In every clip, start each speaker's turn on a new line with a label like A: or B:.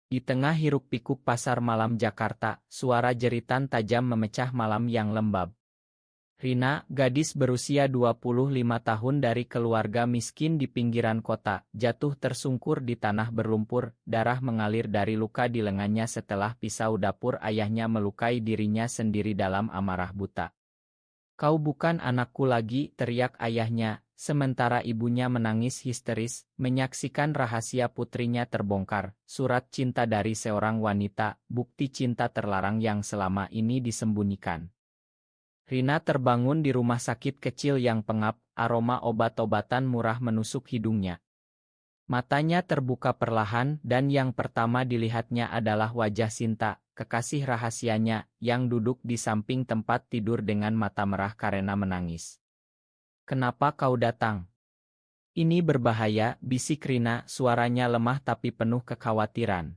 A: Di tengah hiruk-pikuk pasar malam Jakarta, suara jeritan tajam memecah malam yang lembab. Rina, gadis berusia 25 tahun dari keluarga miskin di pinggiran kota, jatuh tersungkur di tanah berlumpur, darah mengalir dari luka di lengannya setelah pisau dapur ayahnya melukai dirinya sendiri dalam amarah buta. "Kau bukan anakku lagi," teriak ayahnya, sementara ibunya menangis histeris, menyaksikan rahasia putrinya terbongkar, surat cinta dari seorang wanita, bukti cinta terlarang yang selama ini disembunyikan. Rina terbangun di rumah sakit kecil yang pengap, aroma obat-obatan murah menusuk hidungnya. Matanya terbuka perlahan dan yang pertama dilihatnya adalah wajah Sinta, kekasih rahasianya, yang duduk di samping tempat tidur dengan mata merah karena menangis. "Kenapa kau datang? Ini berbahaya," bisik Rina, suaranya lemah tapi penuh kekhawatiran.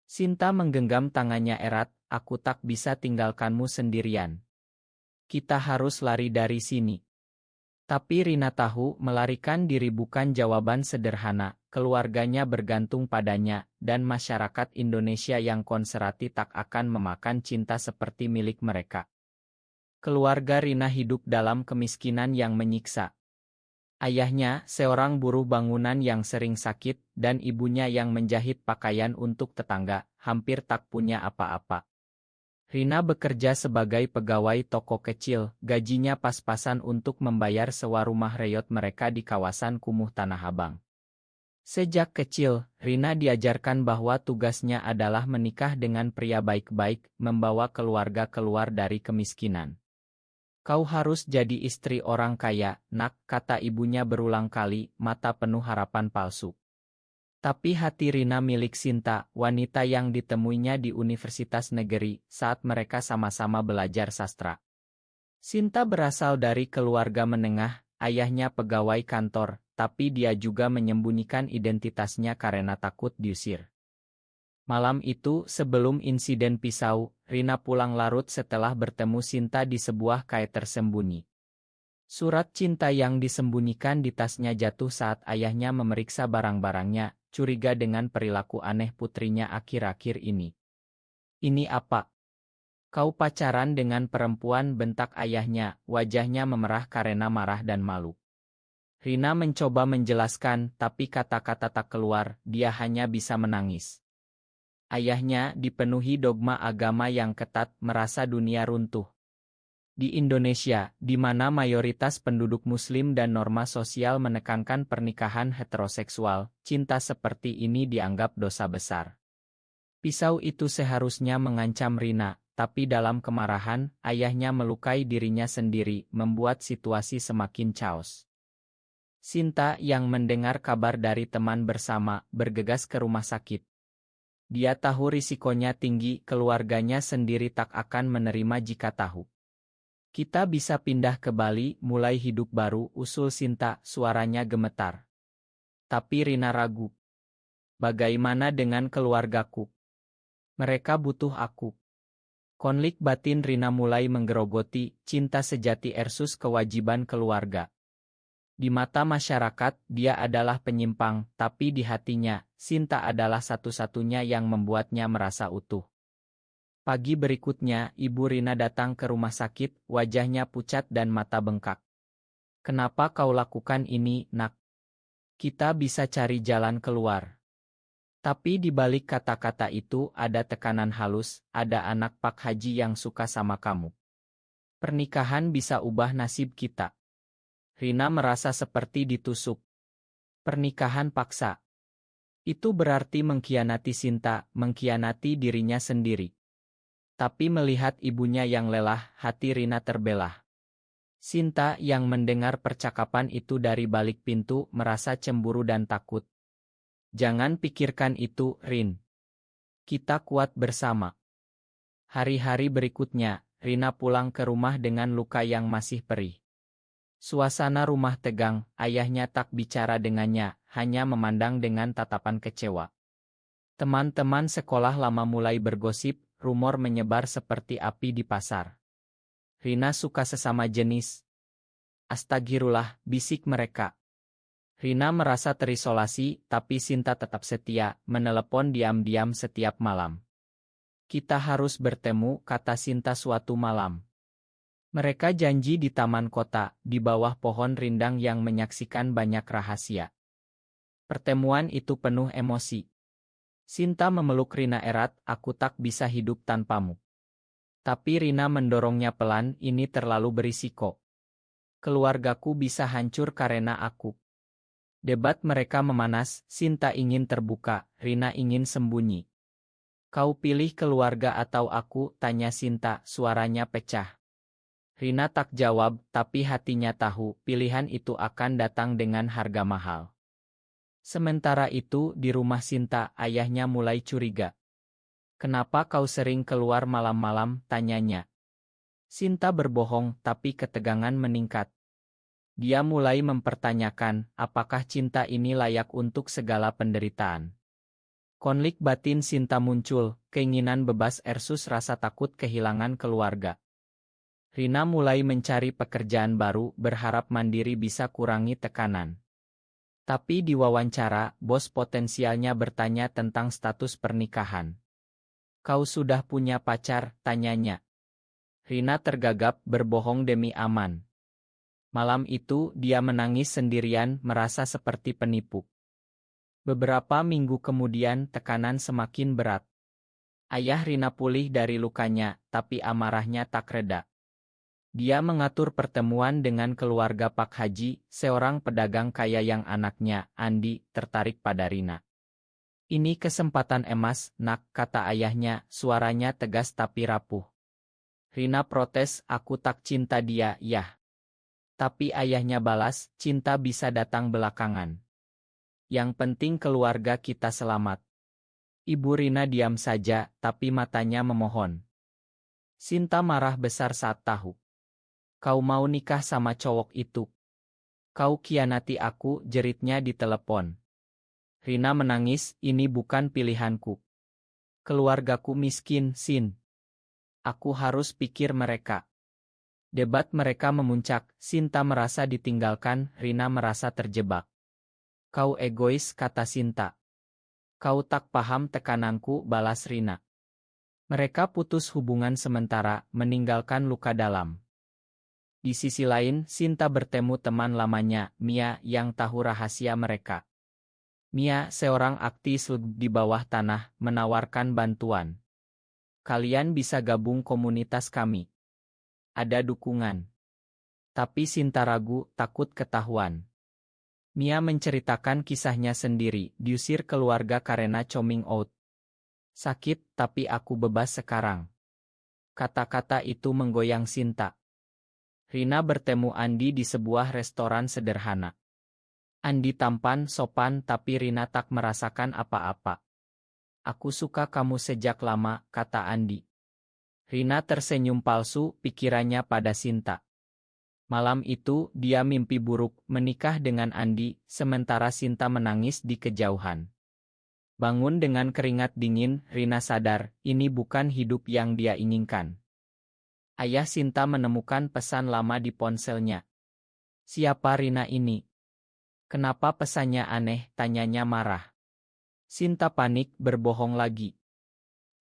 A: Sinta menggenggam tangannya erat, "Aku tak bisa tinggalkanmu sendirian. Kita harus lari dari sini." Tapi Rina tahu melarikan diri bukan jawaban sederhana, keluarganya bergantung padanya, dan masyarakat Indonesia yang konservatif tak akan memakan cinta seperti milik mereka. Keluarga Rina hidup dalam kemiskinan yang menyiksa. Ayahnya, seorang buruh bangunan yang sering sakit, dan ibunya yang menjahit pakaian untuk tetangga, hampir tak punya apa-apa. Rina bekerja sebagai pegawai toko kecil, gajinya pas-pasan untuk membayar sewa rumah reyot mereka di kawasan kumuh Tanah Abang. Sejak kecil, Rina diajarkan bahwa tugasnya adalah menikah dengan pria baik-baik, membawa keluarga keluar dari kemiskinan. "Kau harus jadi istri orang kaya, Nak," kata ibunya berulang kali, mata penuh harapan palsu. Tapi hati Rina milik Sinta, wanita yang ditemuinya di Universitas Negeri, saat mereka sama-sama belajar sastra. Sinta berasal dari keluarga menengah, ayahnya pegawai kantor, tapi dia juga menyembunyikan identitasnya karena takut diusir. Malam itu, sebelum insiden pisau, Rina pulang larut setelah bertemu Sinta di sebuah kai tersembunyi. Surat cinta yang disembunyikan di tasnya jatuh saat ayahnya memeriksa barang-barangnya, curiga dengan perilaku aneh putrinya akhir-akhir ini. "Ini apa? Kau pacaran dengan perempuan?" bentak ayahnya, wajahnya memerah karena marah dan malu. Rina mencoba menjelaskan, tapi kata-kata tak keluar, dia hanya bisa menangis. Ayahnya, dipenuhi dogma agama yang ketat, merasa dunia runtuh. Di Indonesia, di mana mayoritas penduduk Muslim dan norma sosial menekankan pernikahan heteroseksual, cinta seperti ini dianggap dosa besar. Pisau itu seharusnya mengancam Rina, tapi dalam kemarahan, ayahnya melukai dirinya sendiri, membuat situasi semakin chaos. Sinta yang mendengar kabar dari teman bersama, bergegas ke rumah sakit. Dia tahu risikonya tinggi, keluarganya sendiri tak akan menerima jika tahu. "Kita bisa pindah ke Bali, mulai hidup baru," usul Sinta, suaranya gemetar. Tapi Rina ragu. "Bagaimana dengan keluargaku? Mereka butuh aku." Konflik batin Rina mulai menggerogoti, cinta sejati versus kewajiban keluarga. Di mata masyarakat, dia adalah penyimpang, tapi di hatinya, Sinta adalah satu-satunya yang membuatnya merasa utuh. Pagi berikutnya, Ibu Rina datang ke rumah sakit, wajahnya pucat dan mata bengkak. "Kenapa kau lakukan ini, Nak? Kita bisa cari jalan keluar." Tapi di balik kata-kata itu ada tekanan halus, "Ada anak Pak Haji yang suka sama kamu. Pernikahan bisa ubah nasib kita." Rina merasa seperti ditusuk. Pernikahan paksa. Itu berarti mengkhianati Sinta, mengkhianati dirinya sendiri. Tapi melihat ibunya yang lelah, hati Rina terbelah. Sinta yang mendengar percakapan itu dari balik pintu merasa cemburu dan takut. "Jangan pikirkan itu, Rin. Kita kuat bersama." Hari-hari berikutnya, Rina pulang ke rumah dengan luka yang masih perih. Suasana rumah tegang, ayahnya tak bicara dengannya, hanya memandang dengan tatapan kecewa. Teman-teman sekolah lama mulai bergosip, rumor menyebar seperti api di pasar. "Rina suka sesama jenis." "Astagfirullah," bisik mereka. Rina merasa terisolasi, tapi Sinta tetap setia, menelepon diam-diam setiap malam. Kita harus bertemu, kata Sinta suatu malam. Mereka janji di taman kota, di bawah pohon rindang yang menyaksikan banyak rahasia. Pertemuan itu penuh emosi. Sinta memeluk Rina erat, aku tak bisa hidup tanpamu. Tapi Rina mendorongnya pelan, ini terlalu berisiko. Keluargaku bisa hancur karena aku. Debat mereka memanas, Sinta ingin terbuka, Rina ingin sembunyi. Kau pilih keluarga atau aku, tanya Sinta, suaranya pecah. Rina tak jawab, tapi hatinya tahu, pilihan itu akan datang dengan harga mahal. Sementara itu, di rumah Sinta, ayahnya mulai curiga. Kenapa kau sering keluar malam-malam, tanyanya. Sinta berbohong, tapi ketegangan meningkat. Dia mulai mempertanyakan, apakah cinta ini layak untuk segala penderitaan. Konflik batin Sinta muncul, keinginan bebas versus rasa takut kehilangan keluarga. Rina mulai mencari pekerjaan baru, berharap mandiri bisa kurangi tekanan. Tapi di wawancara, bos potensialnya bertanya tentang status pernikahan. Kau sudah punya pacar, tanyanya. Rina tergagap, berbohong demi aman. Malam itu, dia menangis sendirian, merasa seperti penipu. Beberapa minggu kemudian, tekanan semakin berat. Ayah Rina pulih dari lukanya, tapi amarahnya tak reda. Dia mengatur pertemuan dengan keluarga Pak Haji, seorang pedagang kaya yang anaknya, Andi, tertarik pada Rina. Ini kesempatan emas, nak, kata ayahnya, suaranya tegas tapi rapuh. Rina protes, aku tak cinta dia, yah. Tapi ayahnya balas, cinta bisa datang belakangan. Yang penting keluarga kita selamat. Ibu Rina diam saja, tapi matanya memohon. Sinta marah besar saat tahu. Kau mau nikah sama cowok itu. Kau khianati aku, jeritnya di telepon. Rina menangis, ini bukan pilihanku. Keluargaku miskin, Sin. Aku harus pikir mereka. Debat mereka memuncak, Sinta merasa ditinggalkan, Rina merasa terjebak. Kau egois, kata Sinta. Kau tak paham tekananku, balas Rina. Mereka putus hubungan sementara, meninggalkan luka dalam. Di sisi lain, Sinta bertemu teman lamanya, Mia, yang tahu rahasia mereka. Mia, seorang aktivis di bawah tanah, menawarkan bantuan. Kalian bisa gabung komunitas kami. Ada dukungan. Tapi Sinta ragu, takut ketahuan. Mia menceritakan kisahnya sendiri, diusir keluarga karena coming out. Sakit, tapi aku bebas sekarang. Kata-kata itu menggoyang Sinta. Rina bertemu Andi di sebuah restoran sederhana. Andi tampan, sopan, tapi Rina tak merasakan apa-apa. Aku suka kamu sejak lama, kata Andi. Rina tersenyum palsu, pikirannya pada Sinta. Malam itu, dia mimpi buruk, menikah dengan Andi, sementara Sinta menangis di kejauhan. Bangun dengan keringat dingin, Rina sadar, ini bukan hidup yang dia inginkan. Ayah Sinta menemukan pesan lama di ponselnya. Siapa Rina ini? Kenapa pesannya aneh, tanyanya marah. Sinta panik, berbohong lagi.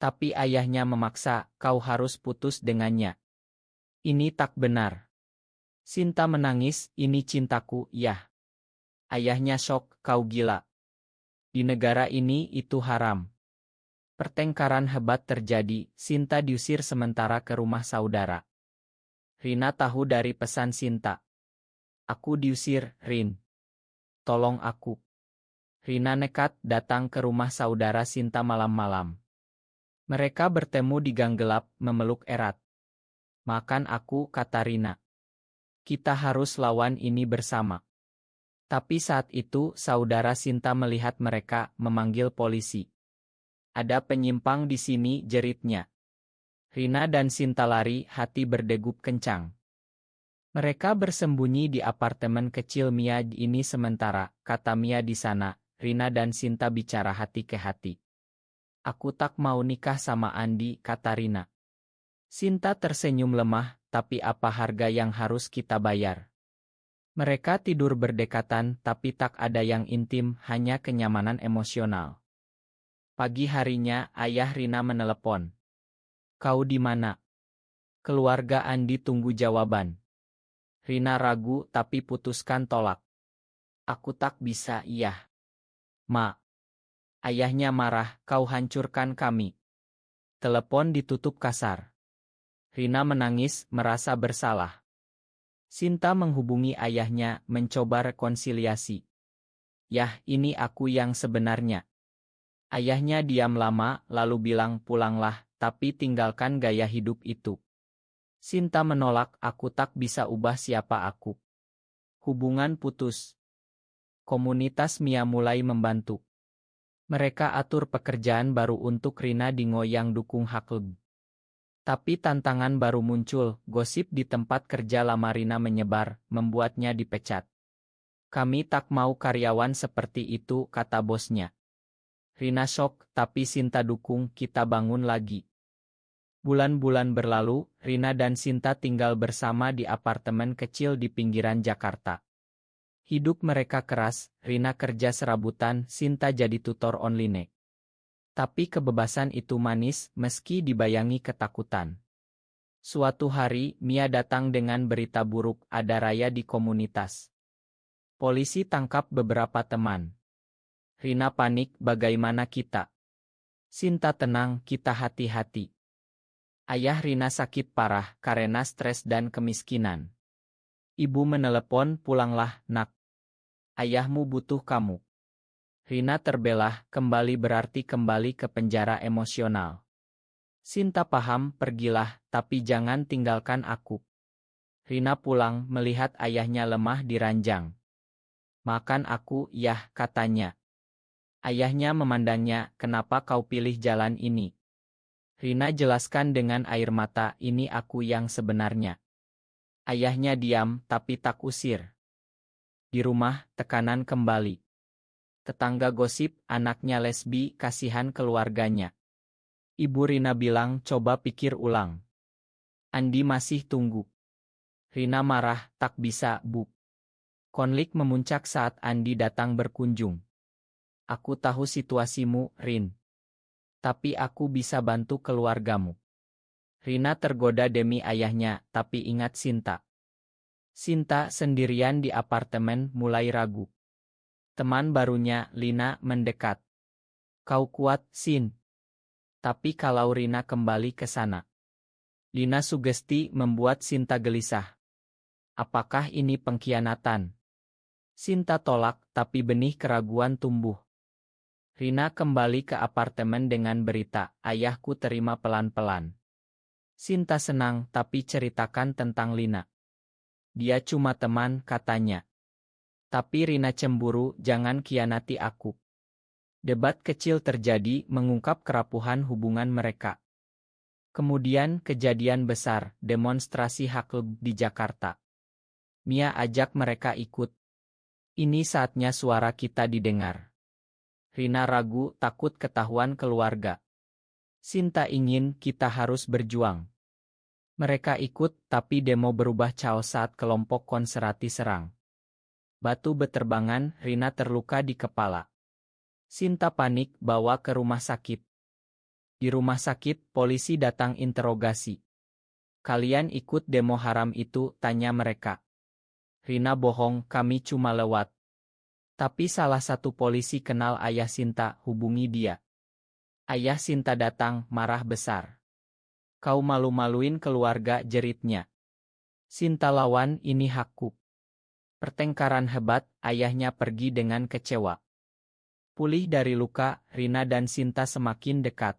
A: Tapi ayahnya memaksa, kau harus putus dengannya. Ini tak benar. Sinta menangis, ini cintaku, yah. Ayahnya syok, kau gila. Di negara ini itu haram. Pertengkaran hebat terjadi, Sinta diusir sementara ke rumah saudara. Rina tahu dari pesan Sinta. Aku diusir, Rin. Tolong aku. Rina nekat datang ke rumah saudara Sinta malam-malam. Mereka bertemu di gang gelap, memeluk erat. Makan aku, kata Rina. Kita harus lawan ini bersama. Tapi saat itu, saudara Sinta melihat mereka, memanggil polisi. Ada penyimpang di sini, jeritnya. Rina dan Sinta lari, hati berdegup kencang. Mereka bersembunyi di apartemen kecil Mia ini sementara, kata Mia di sana. Rina dan Sinta bicara hati ke hati. Aku tak mau nikah sama Andi, kata Rina. Sinta tersenyum lemah, tapi apa harga yang harus kita bayar? Mereka tidur berdekatan tapi tak ada yang intim, hanya kenyamanan emosional. Pagi harinya, ayah Rina menelepon. Kau di mana? Keluarga Andi tunggu jawaban. Rina ragu tapi putuskan tolak. Aku tak bisa, iya. Ma. Ayahnya marah, kau hancurkan kami. Telepon ditutup kasar. Rina menangis, merasa bersalah. Sinta menghubungi ayahnya, mencoba rekonsiliasi. Yah, ini aku yang sebenarnya. Ayahnya diam lama, lalu bilang pulanglah, tapi tinggalkan gaya hidup itu. Sinta menolak, aku tak bisa ubah siapa aku. Hubungan putus. Komunitas Mia mulai membantu. Mereka atur pekerjaan baru untuk Rina di Ngoyang dukung Hakleb. Tapi tantangan baru muncul, gosip di tempat kerja lama Rina menyebar, membuatnya dipecat. Kami tak mau karyawan seperti itu, kata bosnya. Rina shock, tapi Sinta dukung, kita bangun lagi. Bulan-bulan berlalu, Rina dan Sinta tinggal bersama di apartemen kecil di pinggiran Jakarta. Hidup mereka keras, Rina kerja serabutan, Sinta jadi tutor online. Tapi kebebasan itu manis, meski dibayangi ketakutan. Suatu hari, Mia datang dengan berita buruk, ada raya di komunitas. Polisi tangkap beberapa teman. Rina panik, bagaimana kita? Sinta tenang, kita hati-hati. Ayah Rina sakit parah karena stres dan kemiskinan. Ibu menelepon, pulanglah, nak. Ayahmu butuh kamu. Rina terbelah, kembali berarti kembali ke penjara emosional. Sinta paham, pergilah, tapi jangan tinggalkan aku. Rina pulang, melihat ayahnya lemah di ranjang. Makan aku, yah, katanya. Ayahnya memandangnya, kenapa kau pilih jalan ini? Rina jelaskan dengan air mata, ini aku yang sebenarnya. Ayahnya diam, tapi tak usir. Di rumah, tekanan kembali. Tetangga gosip, anaknya lesbi, kasihan keluarganya. Ibu Rina bilang, coba pikir ulang. Andi masih tunggu. Rina marah, tak bisa, Bu. Konflik memuncak saat Andi datang berkunjung. Aku tahu situasimu, Rin. Tapi aku bisa bantu keluargamu. Rina tergoda demi ayahnya, tapi ingat Sinta. Sinta sendirian di apartemen mulai ragu. Teman barunya, Lina, mendekat. Kau kuat, Sin. Tapi kalau Rina kembali ke sana. Lina sugesti membuat Sinta gelisah. Apakah ini pengkhianatan? Sinta tolak, tapi benih keraguan tumbuh. Rina kembali ke apartemen dengan berita, ayahku terima pelan-pelan. Sinta senang, tapi ceritakan tentang Lina. Dia cuma teman, katanya. Tapi Rina cemburu, jangan khianati aku. Debat kecil terjadi, mengungkap kerapuhan hubungan mereka. Kemudian kejadian besar, demonstrasi Hakleb di Jakarta. Mia ajak mereka ikut. Ini saatnya suara kita didengar. Rina ragu, takut ketahuan keluarga. Sinta ingin, kita harus berjuang. Mereka ikut, tapi demo berubah chaos saat kelompok konservatif serang. Batu beterbangan, Rina terluka di kepala. Sinta panik, bawa ke rumah sakit. Di rumah sakit, polisi datang interogasi. Kalian ikut demo haram itu, tanya mereka. Rina bohong, kami cuma lewat. Tapi salah satu polisi kenal ayah Sinta, hubungi dia. Ayah Sinta datang, marah besar. Kau malu-maluin keluarga, jeritnya. Sinta lawan, ini hakku. Pertengkaran hebat, ayahnya pergi dengan kecewa. Pulih dari luka, Rina dan Sinta semakin dekat.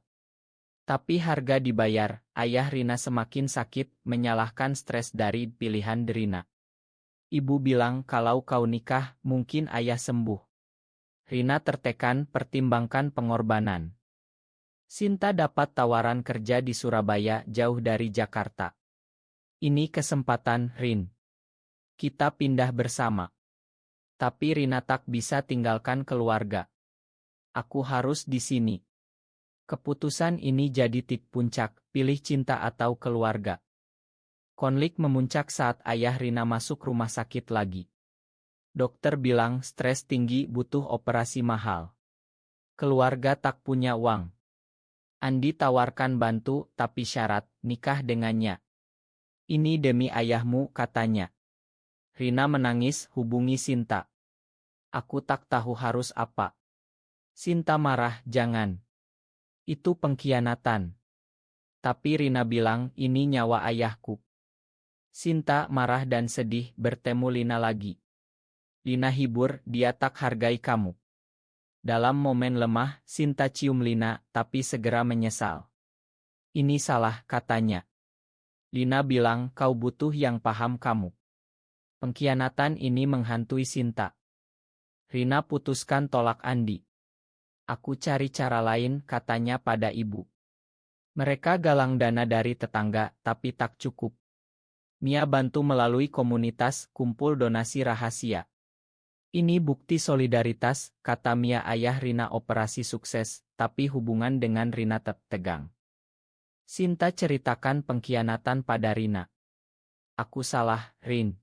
A: Tapi harga dibayar, ayah Rina semakin sakit, menyalahkan stres dari pilihan Rina. Ibu bilang kalau kau nikah, mungkin ayah sembuh. Rina tertekan, pertimbangkan pengorbanan. Sinta dapat tawaran kerja di Surabaya, jauh dari Jakarta. Ini kesempatan, Rin. Kita pindah bersama. Tapi Rina tak bisa tinggalkan keluarga. Aku harus di sini. Keputusan ini jadi titik puncak, pilih cinta atau keluarga. Konflik memuncak saat ayah Rina masuk rumah sakit lagi. Dokter bilang stres tinggi butuh operasi mahal. Keluarga tak punya uang. Andi tawarkan bantu tapi syarat nikah dengannya. Ini demi ayahmu katanya. Rina menangis hubungi Sinta. Aku tak tahu harus apa. Sinta marah jangan. Itu pengkhianatan. Tapi Rina bilang ini nyawa ayahku. Sinta marah dan sedih bertemu Lina lagi. Lina hibur dia tak hargai kamu. Dalam momen lemah, Sinta cium Lina tapi segera menyesal. Ini salah katanya. Lina bilang kau butuh yang paham kamu. Pengkhianatan ini menghantui Sinta. Rina putuskan tolak Andi. Aku cari cara lain katanya pada ibu. Mereka galang dana dari tetangga tapi tak cukup. Mia bantu melalui komunitas kumpul donasi rahasia. Ini bukti solidaritas, kata Mia. Ayah Rina operasi sukses, tapi hubungan dengan Rina tetap tegang. Sinta ceritakan pengkhianatan pada Rina. Aku salah, Rin.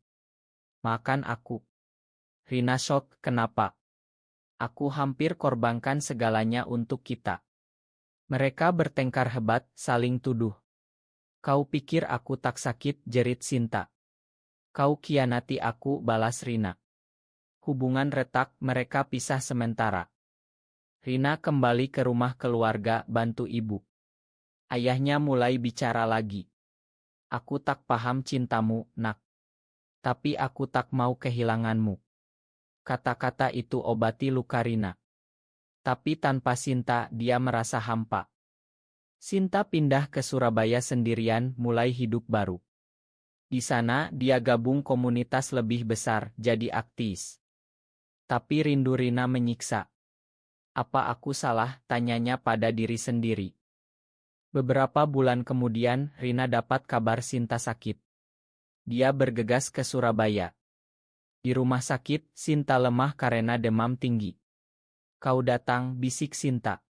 A: Makan aku. Rina shock, kenapa? Aku hampir korbankan segalanya untuk kita. Mereka bertengkar hebat, saling tuduh. Kau pikir aku tak sakit, jerit Sinta. Kau khianati aku, balas Rina. Hubungan retak, mereka pisah sementara. Rina kembali ke rumah keluarga bantu ibu. Ayahnya mulai bicara lagi. Aku tak paham cintamu, nak. Tapi aku tak mau kehilanganmu. Kata-kata itu obati luka Rina. Tapi tanpa Sinta dia merasa hampa. Sinta pindah ke Surabaya sendirian mulai hidup baru. Di sana dia gabung komunitas lebih besar jadi aktivis. Tapi rindu Rina menyiksa. Apa aku salah? Tanyanya pada diri sendiri. Beberapa bulan kemudian, Rina dapat kabar Sinta sakit. Dia bergegas ke Surabaya. Di rumah sakit, Sinta lemah karena demam tinggi. Kau datang, bisik Sinta.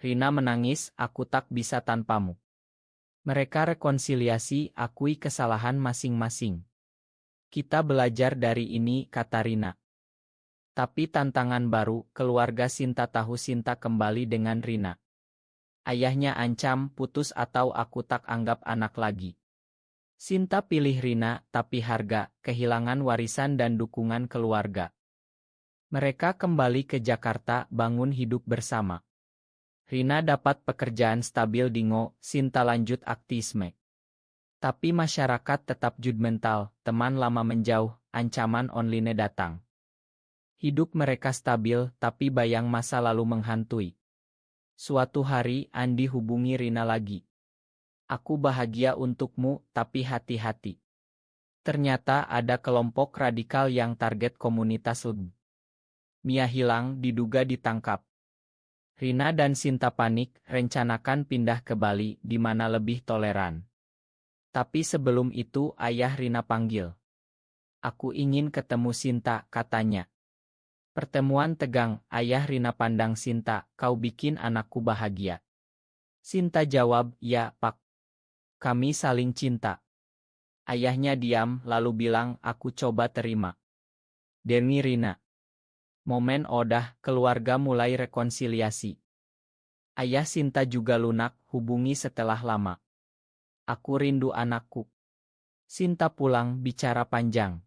A: Rina menangis, aku tak bisa tanpamu. Mereka rekonsiliasi, akui kesalahan masing-masing. Kita belajar dari ini, kata Rina. Tapi tantangan baru, keluarga Sinta tahu Sinta kembali dengan Rina. Ayahnya ancam putus atau aku tak anggap anak lagi. Sinta pilih Rina, tapi harga, kehilangan warisan dan dukungan keluarga. Mereka kembali ke Jakarta, bangun hidup bersama. Rina dapat pekerjaan stabil di Ngo, Sinta lanjut aktivisme. Tapi masyarakat tetap judgmental, teman lama menjauh, ancaman online datang. Hidup mereka stabil, tapi bayang masa lalu menghantui. Suatu hari, Andi hubungi Rina lagi. Aku bahagia untukmu, tapi hati-hati. Ternyata ada kelompok radikal yang target komunitas LB. Mia hilang, diduga ditangkap. Rina dan Sinta panik, rencanakan pindah ke Bali, di mana lebih toleran. Tapi sebelum itu, ayah Rina panggil. Aku ingin ketemu Sinta, katanya. Pertemuan tegang, ayah Rina pandang Sinta, kau bikin anakku bahagia. Sinta jawab, ya Pak. Kami saling cinta. Ayahnya diam, lalu bilang, aku coba terima. Demi Rina. Momen odah, keluarga mulai rekonsiliasi. Ayah Sinta juga lunak, hubungi setelah lama. Aku rindu anakku. Sinta pulang, bicara panjang.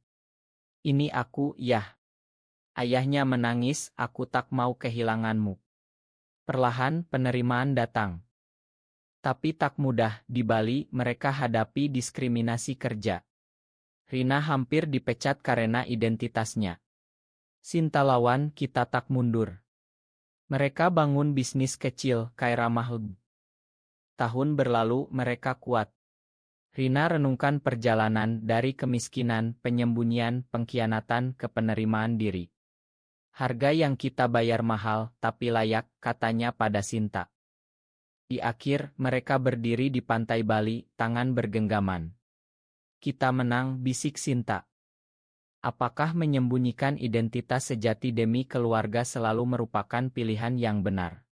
A: Ini aku, yah. Ayahnya menangis, aku tak mau kehilanganmu. Perlahan penerimaan datang. Tapi tak mudah, di Bali mereka hadapi diskriminasi kerja. Rina hampir dipecat karena identitasnya. Sinta lawan, kita tak mundur. Mereka bangun bisnis kecil, Kairama Hub. Tahun berlalu mereka kuat. Rina renungkan perjalanan dari kemiskinan, penyembunyian, pengkhianatan ke penerimaan diri. Harga yang kita bayar mahal, tapi layak, katanya pada Sinta. Di akhir, mereka berdiri di pantai Bali, tangan bergenggaman. Kita menang, bisik Sinta. Apakah menyembunyikan identitas sejati demi keluarga selalu merupakan pilihan yang benar?